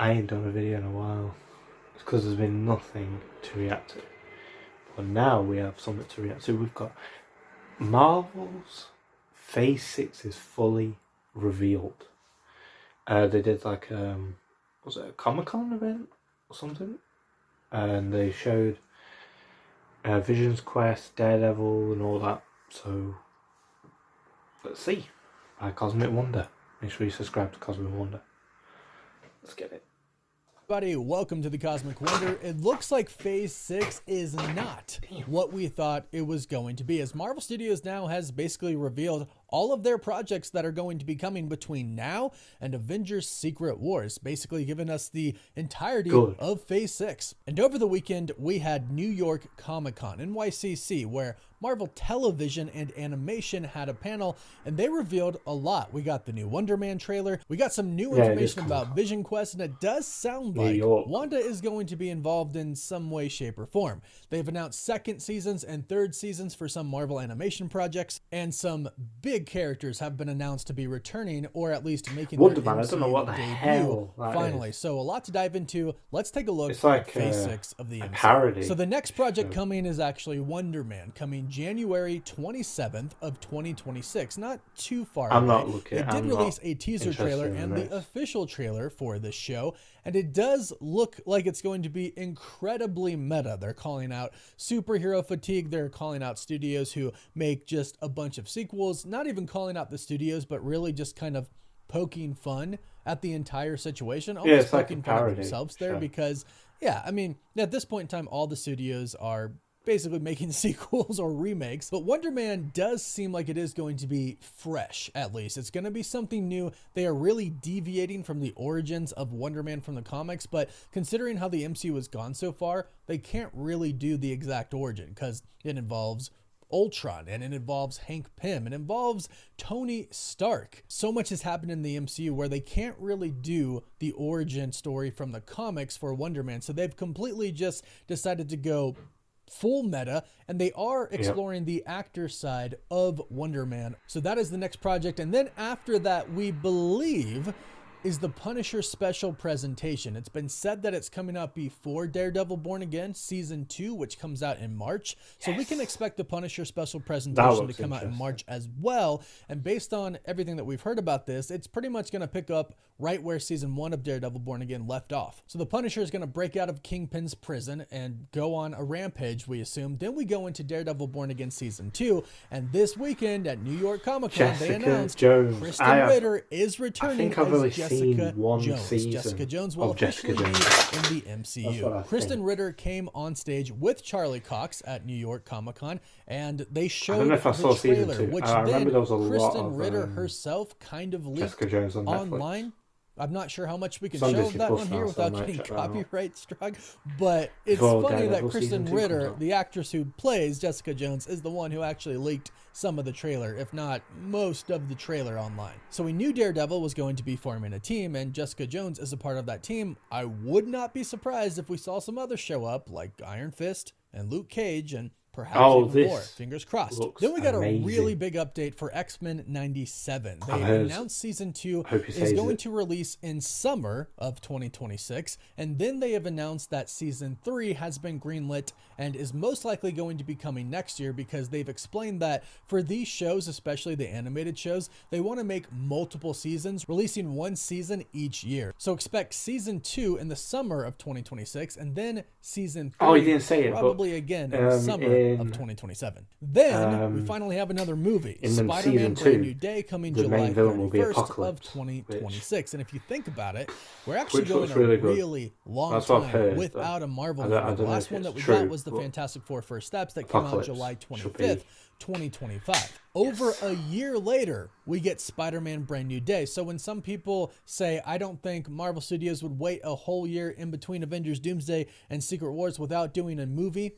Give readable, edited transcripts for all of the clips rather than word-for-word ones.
I ain't done a video in a while. It's because there's been nothing to react to. But now we have something to react to. We've got Marvel's Phase 6 is fully revealed. They did like, was it a Comic-Con event or something? And they showed Vision's Quest, Daredevil and all that. So, let's see. By Cosmic Wonder. Make sure you subscribe to Cosmic Wonder. Let's get it. Everybody, welcome to the Cosmic Wonder. It looks like Phase 6 is not what we thought it was going to be, as Marvel Studios now has basically revealed all of their projects that are going to be coming between now and Avengers Secret Wars, basically giving us the entirety of Phase 6. And over the weekend, we had New York Comic-Con, NYCC, where Marvel Television and Animation had a panel, and they revealed a lot. We got the new Wonder Man trailer, we got some new information about Vision Quest, and it does sound like Wanda is going to be involved in some way, shape, or form. They've announced second seasons and third seasons for some Marvel animation projects, and some big characters have been announced to be returning, or at least making their MCU I don't know what the hell that finally. Is. So a lot to dive into. Let's take a look it's like at Phase 6 of the MCU. Parody. So the next project coming is actually Wonder Man, coming January 27th of 2026. Not too far away. Not looking. They did release a teaser trailer and the official trailer for this show, and it does look like it's going to be incredibly meta. They're calling out superhero fatigue. They're calling out studios who make just a bunch of sequels, not even calling out the studios, but really just kind of poking fun at the entire situation, almost poking fun at themselves there, because I mean, at this point in time, all the studios are basically making sequels or remakes, but Wonder Man does seem like it is going to be fresh. At least it's going to be something new. They are really deviating from the origins of Wonder Man from the comics, but considering how the MCU has gone so far, they can't really do the exact origin, because it involves Ultron, and it involves Hank Pym, it involves Tony Stark. So much has happened in the MCU where they can't really do the origin story from the comics for Wonder Man, so they've completely just decided to go full meta, and they are exploring the actor side of Wonder Man. So that is the next project, and then after that, we believe, is the Punisher special presentation. It's been said that it's coming out before Daredevil Born Again Season 2, which comes out in March. So we can expect the Punisher special presentation to come out in March as well. And based on everything that we've heard about this, it's pretty much going to pick up right where Season 1 of Daredevil Born Again left off. So the Punisher is going to break out of Kingpin's prison and go on a rampage, we assume. Then we go into Daredevil Born Again Season 2. And this weekend at New York Comic-Con, they announced Kristen Ritter is returning as Jessica Jones will officially be in the MCU. Kristen Ritter came on stage with Charlie Cox at New York Comic-Con, and they showed the trailer, which then Kristen Ritter herself kind of leaked online. I'm not sure how much we can show of that one here without getting copyright struck, but it's funny that Kristen Ritter, the actress who plays Jessica Jones, is the one who actually leaked some of the trailer, if not most of the trailer online. So we knew Daredevil was going to be forming a team, and Jessica Jones is a part of that team. I would not be surprised if we saw some others show up, like Iron Fist and Luke Cage, and perhaps even more. Fingers crossed. Then we got a really big update for X-Men 97. They announced Season 2 is going to release in summer of 2026, and then they have announced that Season 3 has been greenlit and is most likely going to be coming next year, because they've explained that for these shows, especially the animated shows, they want to make multiple seasons, releasing one season each year. So expect Season 2 in the summer of 2026, and then Season 3 probably again in the summer of 2027. Then we finally have another movie, Spider-Man Brand New Day, coming July 31st of 2026. And if you think about it, we're actually going a really long time without a Marvel movie. The last one that we got was the Fantastic Four First Steps that came out July 25th, 2025. Over a year later, we get Spider-Man Brand New Day. So when some people say, I don't think Marvel Studios would wait a whole year in between Avengers Doomsday and Secret Wars without doing a movie,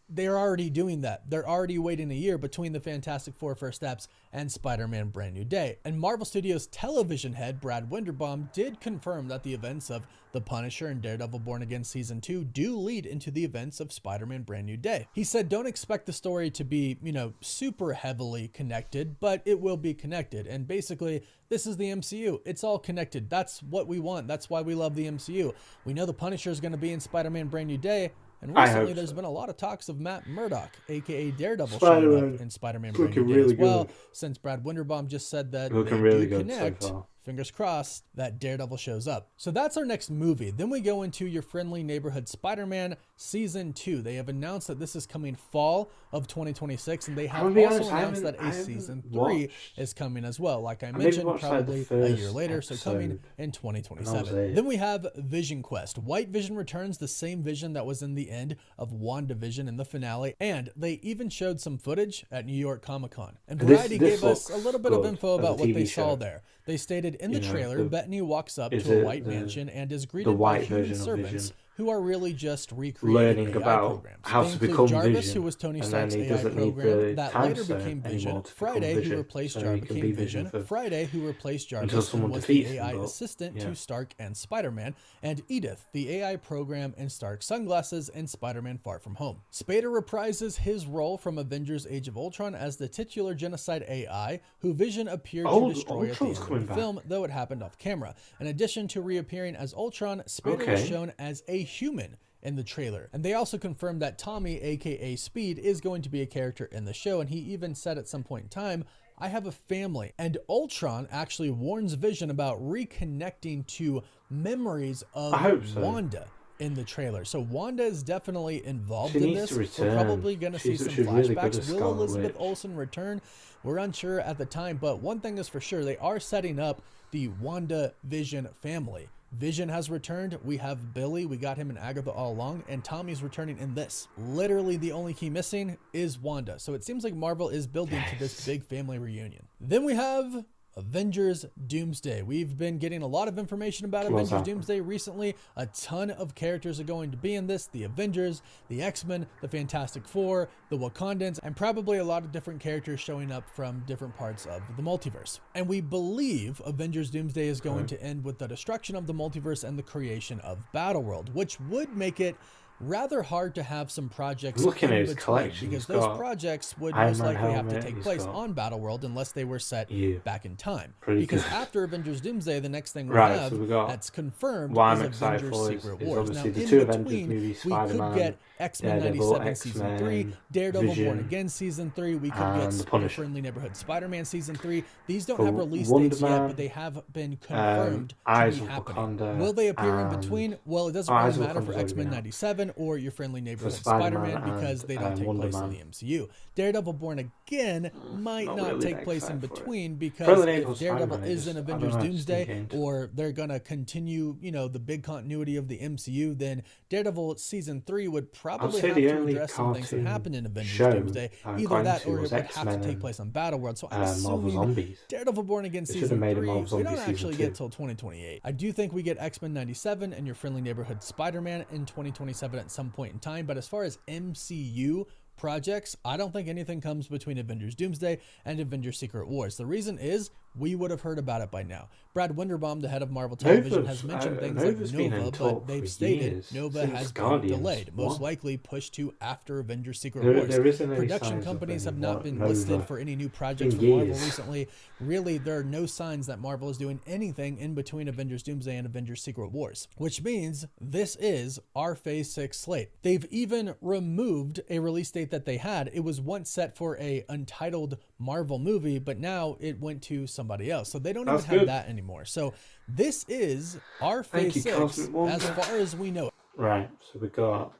they're already doing that. They're already waiting a year between the Fantastic Four First Steps and Spider-Man Brand New Day. And Marvel Studios television head Brad Winderbaum did confirm that the events of The Punisher and Daredevil Born Again Season 2 do lead into the events of Spider-Man Brand New Day. He said, don't expect the story to be, super heavily connected, but it will be connected. And basically, this is the MCU. It's all connected. That's what we want. That's why we love the MCU. We know the Punisher is going to be in Spider-Man Brand New Day. And recently, there's been a lot of talks of Matt Murdock, a.k.a. Daredevil, showing up in Spider-Man Brand New Day really as well, good. Since Brad Winderbaum just said that looking they really do good connect. so far. Fingers crossed that Daredevil shows up. So that's our next movie. Then we go into Your Friendly Neighborhood Spider-Man Season 2. They have announced that this is coming fall of 2026, and they have also announced that a Season 3 is coming as well. Like I mentioned, probably a year later, so coming in 2027. Then we have Vision Quest. White Vision returns, the same Vision that was in the end of WandaVision in the finale, and they even showed some footage at New York Comic Con. And Variety gave us a little bit of info about what they saw there. They stated in the trailer, Bettany walks up to a white mansion and is greeted by human servants who are really just recreating AI programs. How they to include become Jarvis, Vision, who was Tony Stark's AI program that later became Vision. Friday, who replaced Jarvis, became Vision. Friday, who replaced Jarvis and was the AI assistant to Stark and Spider-Man. And Edith, the AI program in Stark's sunglasses in Spider-Man Far From Home. Spader reprises his role from Avengers Age of Ultron as the titular genocide AI, who Vision appeared to destroy at the end of the film, though it happened off camera. In addition to reappearing as Ultron, Spader was shown as a human in the trailer. And they also confirmed that Tommy, aka Speed, is going to be a character in the show, and he even said at some point in time, I have a family. And Ultron actually warns Vision about reconnecting to memories of Wanda in the trailer. So Wanda is definitely involved in this. We're probably going to see some flashbacks. Will Elizabeth Olsen return? We're unsure at the time, but one thing is for sure, they are setting up the Wanda Vision family. Vision has returned. We have Billy. We got him in Agatha all along, and Tommy's returning in this. Literally the only key missing is Wanda. So it seems like Marvel is building to this big family reunion. Then we have Avengers Doomsday. We've been getting a lot of information about Avengers Doomsday recently. A ton of characters are going to be in this. The Avengers, the X-Men, the Fantastic Four, the Wakandans, and probably a lot of different characters showing up from different parts of the multiverse. And we believe Avengers Doomsday is going to end with the destruction of the multiverse and the creation of Battleworld, which would make it rather hard to have some projects looking at his collection, because those projects would most likely have to take place on Battleworld unless they were set back in time. Because after Avengers Doomsday, the next thing we have that's confirmed is Avengers Secret Wars. Now, in between, we could get X-Men 97 Season 3, Daredevil Born Again Season 3, we could get Your Friendly Neighborhood Spider-Man Season 3. These don't have release dates yet, but they have been confirmed to be happening. Will they appear in between? Well, it doesn't really matter for X-Men 97 or Your Friendly Neighborhood Spider-Man because they don't take place in the MCU. Daredevil Born Again might not take place in between because if Daredevil is in Avengers Doomsday or they're going to continue, the big continuity of the MCU, then Daredevil Season 3 would probably have to address some things that happened in Avengers Doomsday. Either that or it would have to take place on Battleworld. So I'm assuming Daredevil Born Again Season 3, we don't actually get till 2028. I do think we get X-Men 97 and Your Friendly Neighborhood Spider-Man in 2027 at some point in time, but as far as MCU projects, I don't think anything comes between Avengers Doomsday and Avengers Secret Wars. The reason is we would have heard about it by now. Brad Winderbaum, the head of Marvel Television, has mentioned things like Nova, but they've stated Nova has been delayed, most likely pushed to after Avengers Secret Wars. Production companies have not been listed for any new projects from Marvel recently. Really, there are no signs that Marvel is doing anything in between Avengers Doomsday and Avengers Secret Wars, which means this is our Phase 6 slate. They've even removed a release date that they had. It was once set for a untitled Marvel movie, but now it went to somebody else. So they don't even have that anymore. So this is our Phase 6 as far as we know it. Right, so we got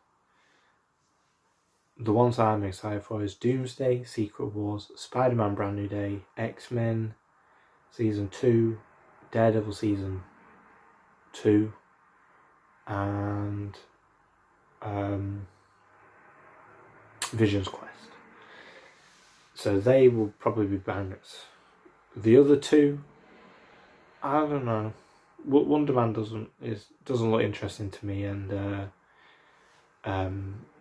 the ones I'm excited for is Doomsday, Secret Wars, Spider-Man Brand New Day, X-Men Season 2, Daredevil Season 2, and Vision's Quest. So they will probably be bangers. The other two, I don't know. Wonder Man doesn't look interesting to me, and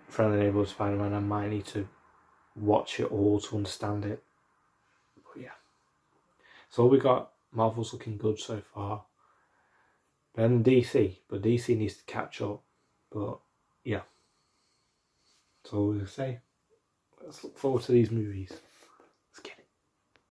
Friendly Neighborhood Spider-Man, I might need to watch it all to understand it. But yeah. So we got Marvel's looking good so far. Then DC, but DC needs to catch up. But yeah. So we'll say, let's look forward to these movies.